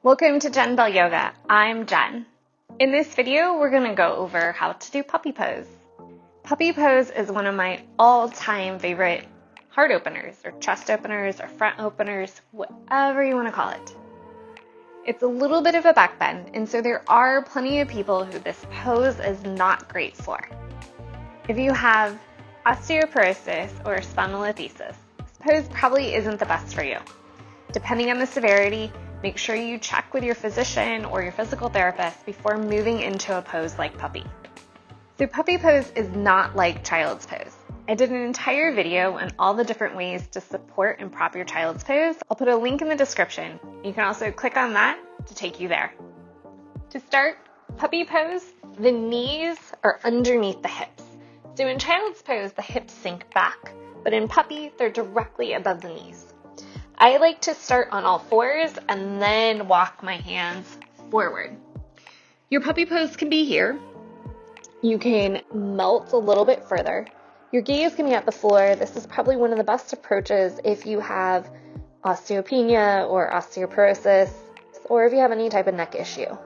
Welcome to Jen Bell Yoga. I'm Jen. In this video, we're going to go over how to do puppy pose. Puppy pose is one of my all-time favorite heart openers or chest openers or front openers, whatever you want to call it. It's a little bit of a back bend, and so there are plenty of people who this pose is not great for. If you have osteoporosis or spondylolisthesis, this pose probably isn't the best for you. Depending on the severity, make sure you check with your physician or your physical therapist before moving into a pose like puppy. So puppy pose is not like child's pose. I did an entire video on all the different ways to support and prop your child's pose. I'll put a link in the description. You can also click on that to take you there. To start puppy pose, the knees are underneath the hips. So in child's pose, the hips sink back, but in puppy, they're directly above the knees. I like to start on all fours and then walk my hands forward. Your puppy pose can be here. You can melt a little bit further. Your gaze can be at the floor. This is probably one of the best approaches if you have osteopenia or osteoporosis, or if you have any type of neck issue.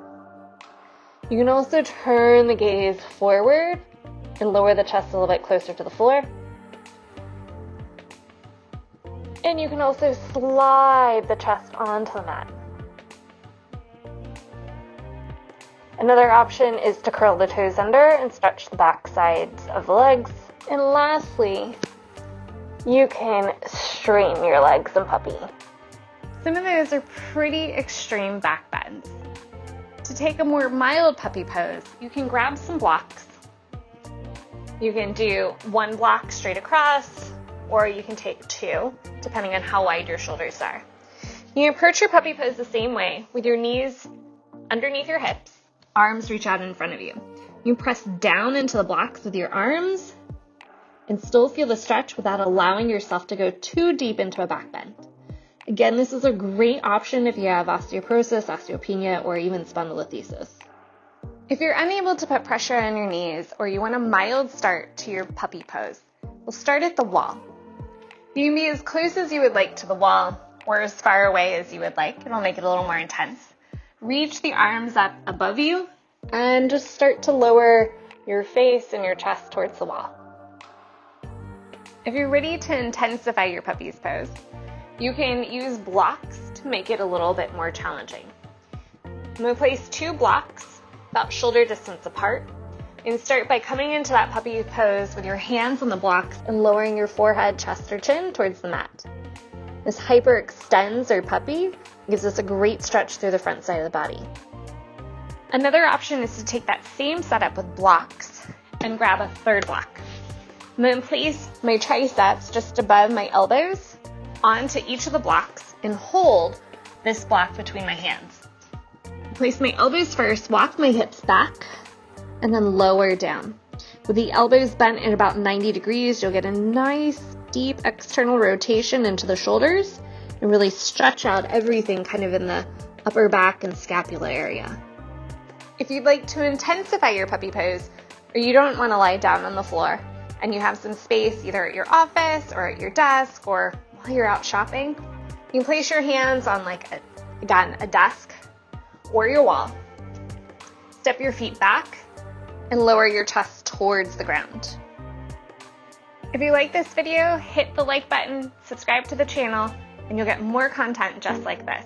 You can also turn the gaze forward and lower the chest a little bit closer to the floor. And you can also slide the chest onto the mat. Another option is to curl the toes under and stretch the back sides of the legs. And lastly, you can straighten your legs in puppy. Some of those are pretty extreme back bends. To take a more mild puppy pose, you can grab some blocks. You can do one block straight across, or you can take two, depending on how wide your shoulders are. You can approach your puppy pose the same way, with your knees underneath your hips, arms reach out in front of you. You can press down into the blocks with your arms and still feel the stretch without allowing yourself to go too deep into a back bend. Again, this is a great option if you have osteoporosis, osteopenia, or even spondylolisthesis. If you're unable to put pressure on your knees or you want a mild start to your puppy pose, we'll start at the wall. You can be as close as you would like to the wall or as far away as you would like. It'll make it a little more intense. Reach the arms up above you and just start to lower your face and your chest towards the wall. If you're ready to intensify your puppy's pose, you can use blocks to make it a little bit more challenging. I'm going to place two blocks about shoulder distance apart and start by coming into that puppy pose with your hands on the blocks and lowering your forehead, chest, or chin towards the mat. This hyperextends our puppy, gives us a great stretch through the front side of the body. Another option is to take that same setup with blocks and grab a third block. I'm going to place my triceps just above my elbows onto each of the blocks and hold this block between my hands. Place my elbows first, walk my hips back, and then lower down. With the elbows bent at about 90 degrees, you'll get a nice deep external rotation into the shoulders and really stretch out everything kind of in the upper back and scapula area. If you'd like to intensify your puppy pose, or you don't want to lie down on the floor, and you have some space either at your office or at your desk or while you're out shopping, you can place your hands on a desk or your wall. Step your feet back and lower your chest towards the ground. If you like this video, hit the like button, subscribe to the channel, and you'll get more content just like this.